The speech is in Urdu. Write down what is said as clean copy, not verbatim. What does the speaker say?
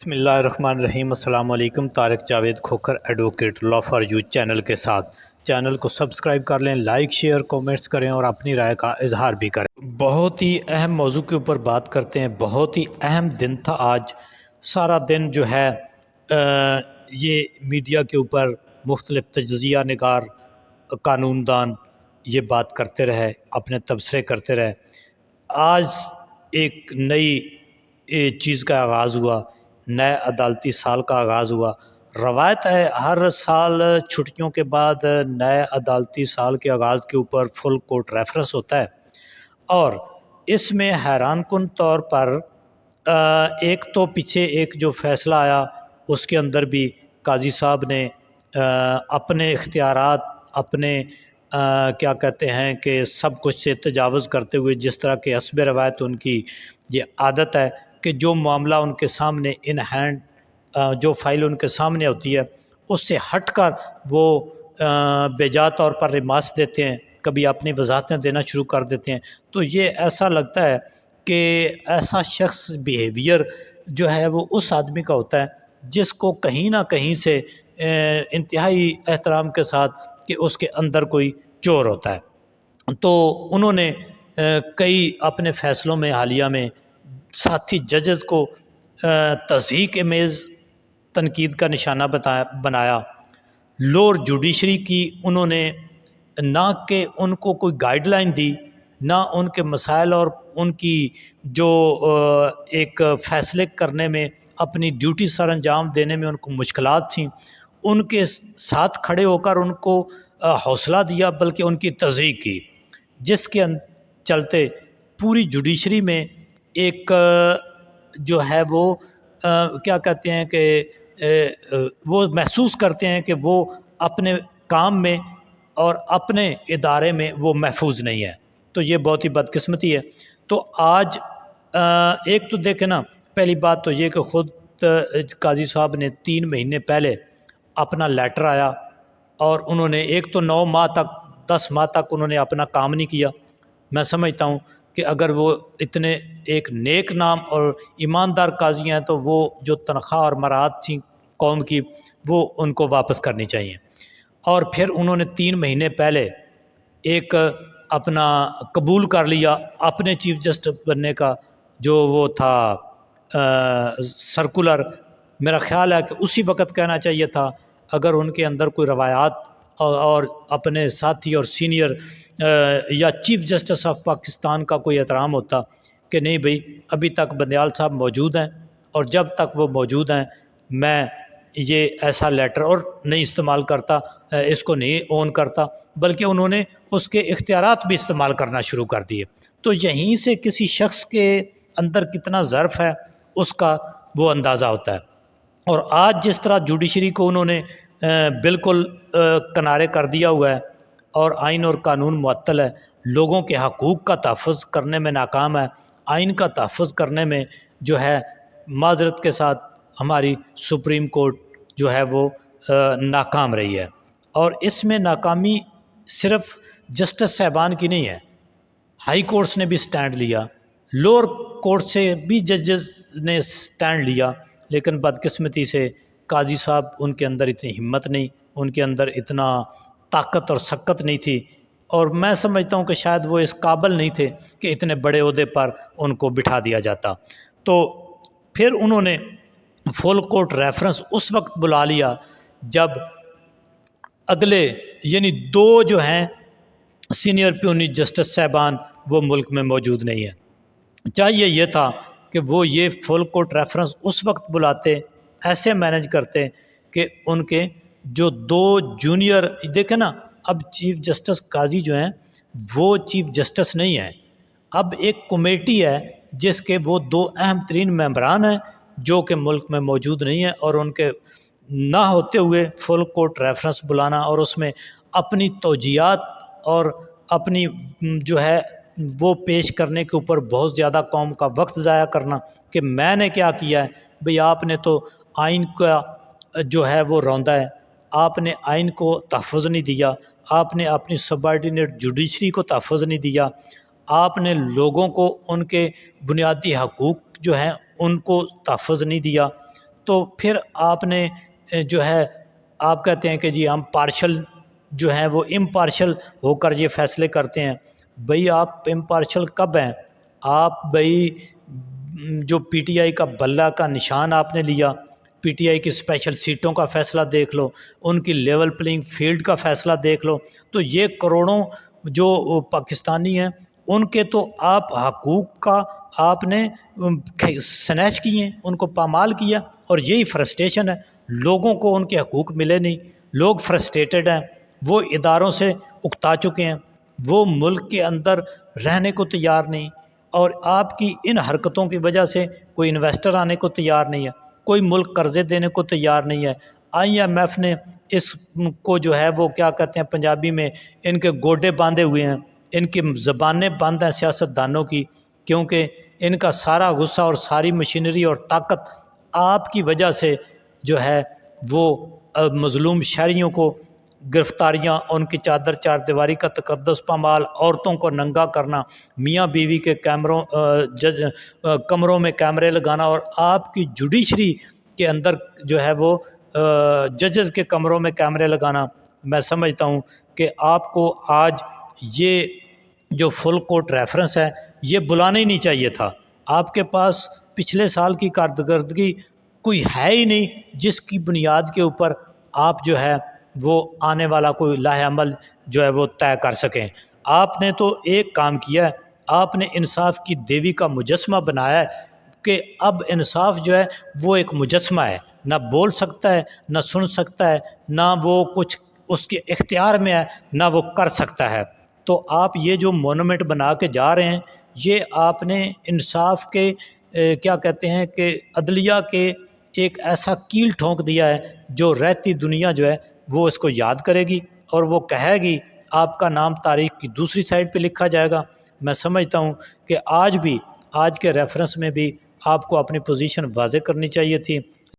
بسم اللہ الرحمن الرحیم۔ السلام علیکم۔ Tariq Javed Khokhar advocate law for you channel کے ساتھ چینل کو سبسکرائب کر لیں، لائک شیئر کومنٹس کریں اور اپنی رائے کا اظہار بھی کریں۔ بہت ہی اہم موضوع کے اوپر بات کرتے ہیں۔ بہت ہی اہم دن تھا آج۔ سارا دن جو ہے یہ میڈیا کے اوپر مختلف تجزیہ نگار قانون دان یہ بات کرتے رہے، اپنے تبصرے کرتے رہے۔ آج ایک نئی چیز کا آغاز ہوا، نئے عدالتی سال کا آغاز ہوا۔ روایت ہے ہر سال چھٹیوں کے بعد نئے عدالتی سال کے آغاز کے اوپر فل کورٹ ریفرنس ہوتا ہے، اور اس میں حیران کن طور پر ایک تو پیچھے ایک جو فیصلہ آیا اس کے اندر بھی قاضی صاحب نے اپنے اختیارات، اپنے کیا کہتے ہیں کہ سب کچھ سے تجاوز کرتے ہوئے، جس طرح کہ حسب روایت ان کی یہ عادت ہے کہ جو معاملہ ان کے سامنے ان ہینڈ جو فائل ان کے سامنے ہوتی ہے اس سے ہٹ کر وہ بیجا طور پر ریمارکس دیتے ہیں، کبھی اپنی وضاحتیں دینا شروع کر دیتے ہیں۔ تو یہ ایسا لگتا ہے کہ ایسا شخص بیہیویئر جو ہے وہ اس آدمی کا ہوتا ہے جس کو کہیں نہ کہیں سے انتہائی احترام کے ساتھ کہ اس کے اندر کوئی چور ہوتا ہے۔ تو انہوں نے کئی اپنے فیصلوں میں حالیہ میں ساتھی ججز کو تضحیک آمیز تنقید کا نشانہ بنایا۔ لوور جوڈیشری کی انہوں نے نہ کہ ان کو کوئی گائیڈ لائن دی، نہ ان کے مسائل اور ان کی جو ایک فیصلے کرنے میں اپنی ڈیوٹی سر انجام دینے میں ان کو مشکلات تھیں، ان کے ساتھ کھڑے ہو کر ان کو حوصلہ دیا، بلکہ ان کی تضحیک کی، جس کے چلتے پوری جوڈیشری میں ایک جو ہے وہ کیا کہتے ہیں کہ وہ محسوس کرتے ہیں کہ وہ اپنے کام میں اور اپنے ادارے میں وہ محفوظ نہیں ہے۔ تو یہ بہت ہی بدقسمتی ہے۔ تو آج ایک تو دیکھیں نا، پہلی بات تو یہ کہ خود قاضی صاحب نے 3 مہینے پہلے اپنا لیٹر آیا، اور انہوں نے ایک تو 9 ماہ تک 10 ماہ تک انہوں نے اپنا کام نہیں کیا۔ میں سمجھتا ہوں کہ اگر وہ اتنے ایک نیک نام اور ایماندار قاضی ہیں تو وہ جو تنخواہ اور مراعات تھیں قوم کی وہ ان کو واپس کرنی چاہیے۔ اور پھر انہوں نے 3 مہینے پہلے ایک اپنا قبول کر لیا اپنے چیف جسٹس بننے کا، جو وہ تھا سرکولر۔ میرا خیال ہے کہ اسی وقت کہنا چاہیے تھا، اگر ان کے اندر کوئی روایات اور اپنے ساتھی اور سینئر یا چیف جسٹس آف پاکستان کا کوئی احترام ہوتا کہ نہیں بھئی ابھی تک بندیال صاحب موجود ہیں، اور جب تک وہ موجود ہیں میں یہ ایسا لیٹر اور نہیں استعمال کرتا، اس کو نہیں اون کرتا، بلکہ انہوں نے اس کے اختیارات بھی استعمال کرنا شروع کر دیے۔ تو یہیں سے کسی شخص کے اندر کتنا ظرف ہے اس کا وہ اندازہ ہوتا ہے۔ اور آج جس طرح جوڈیشری کو انہوں نے بالکل کنارے کر دیا ہوا ہے، اور آئین اور قانون معطل ہے، لوگوں کے حقوق کا تحفظ کرنے میں ناکام ہے، آئین کا تحفظ کرنے میں جو ہے معذرت کے ساتھ ہماری سپریم کورٹ جو ہے وہ ناکام رہی ہے۔ اور اس میں ناکامی صرف جسٹس صاحبان کی نہیں ہے، ہائی کورٹس نے بھی سٹینڈ لیا، لوور کورٹ سے بھی ججز نے سٹینڈ لیا، لیکن بدقسمتی سے قاضی صاحب ان کے اندر اتنی ہمت نہیں، ان کے اندر اتنا طاقت اور سکت نہیں تھی، اور میں سمجھتا ہوں کہ شاید وہ اس قابل نہیں تھے کہ اتنے بڑے عہدے پر ان کو بٹھا دیا جاتا۔ تو پھر انہوں نے فل کورٹ ریفرنس اس وقت بلا لیا جب اگلے یعنی 2 جو ہیں سینئر پیونی جسٹس صاحبان وہ ملک میں موجود نہیں ہیں۔ چاہیے یہ تھا کہ وہ یہ فل کورٹ ریفرنس اس وقت بلاتے، ایسے مینج کرتے کہ ان کے جو 2 جونیئر، دیکھیں نا اب چیف جسٹس قاضی جو ہیں وہ چیف جسٹس نہیں ہیں، اب ایک کمیٹی ہے جس کے وہ 2 اہم ترین ممبران ہیں جو کہ ملک میں موجود نہیں ہیں، اور ان کے نہ ہوتے ہوئے فل کورٹ ریفرنس بلانا اور اس میں اپنی توجیہات اور اپنی جو ہے وہ پیش کرنے کے اوپر بہت زیادہ قوم کا وقت ضائع کرنا کہ میں نے کیا کیا ہے۔ بھئی آپ نے تو آئین کا جو ہے وہ روندا ہے، آپ نے آئین کو تحفظ نہیں دیا، آپ نے اپنی سبارڈینیٹ جوڈیشری کو تحفظ نہیں دیا، آپ نے لوگوں کو ان کے بنیادی حقوق جو ہیں ان کو تحفظ نہیں دیا۔ تو پھر آپ نے جو ہے آپ کہتے ہیں کہ جی ہم پارشل جو ہیں وہ امپارشل ہو کر یہ فیصلے کرتے ہیں۔ بھئی آپ امپارشل کب ہیں؟ آپ بھئی جو پی ٹی آئی کا بلہ کا نشان آپ نے لیا، پی ٹی آئی کی اسپیشل سیٹوں کا فیصلہ دیکھ لو، ان کی لیول پلینگ فیلڈ کا فیصلہ دیکھ لو، تو یہ کروڑوں جو پاکستانی ہیں ان کے تو آپ حقوق کا آپ نے سنیچ کیے ہیں، ان کو پامال کیا، اور یہی فرسٹریشن ہے۔ لوگوں کو ان کے حقوق ملے نہیں، لوگ فرسٹریٹڈ ہیں، وہ اداروں سے اکتا چکے ہیں، وہ ملک کے اندر رہنے کو تیار نہیں، اور آپ کی ان حرکتوں کی وجہ سے کوئی انویسٹر آنے کو تیار نہیں ہے، کوئی ملک قرضے دینے کو تیار نہیں ہے۔ آئی ایم ایف نے اس کو جو ہے وہ کیا کہتے ہیں پنجابی میں، ان کے گوڈے باندھے ہوئے ہیں، ان کی زبانیں بند ہیں سیاست دانوں کی، کیونکہ ان کا سارا غصہ اور ساری مشینری اور طاقت آپ کی وجہ سے جو ہے وہ مظلوم شہریوں کو گرفتاریاں، ان کی چادر چار دیواری کا تقدس پامال، عورتوں کو ننگا کرنا، میاں بیوی کے کمروں میں کیمرے لگانا، اور آپ کی جوڈیشری کے اندر جو ہے وہ ججز کے کمروں میں کیمرے لگانا۔ میں سمجھتا ہوں کہ آپ کو آج یہ جو فل کورٹ ریفرنس ہے یہ بلانا ہی نہیں چاہیے تھا۔ آپ کے پاس پچھلے سال کی کارکردگی کوئی ہے ہی نہیں جس کی بنیاد کے اوپر آپ جو ہے وہ آنے والا کوئی لاہ عمل جو ہے وہ طے کر سکیں۔ آپ نے تو ایک کام کیا ہے، آپ نے انصاف کی دیوی کا مجسمہ بنایا ہے کہ اب انصاف جو ہے وہ ایک مجسمہ ہے، نہ بول سکتا ہے، نہ سن سکتا ہے، نہ وہ کچھ اس کے اختیار میں ہے، نہ وہ کر سکتا ہے۔ تو آپ یہ جو مونومنٹ بنا کے جا رہے ہیں، یہ آپ نے انصاف کے کیا کہتے ہیں کہ عدلیہ کے ایک ایسا کیل ٹھونک دیا ہے جو رہتی دنیا جو ہے وہ اس کو یاد کرے گی، اور وہ کہے گی، آپ کا نام تاریخ کی دوسری سائڈ پہ لکھا جائے گا۔ میں سمجھتا ہوں کہ آج بھی، آج کے ریفرنس میں بھی آپ کو اپنی پوزیشن واضح کرنی چاہیے تھی۔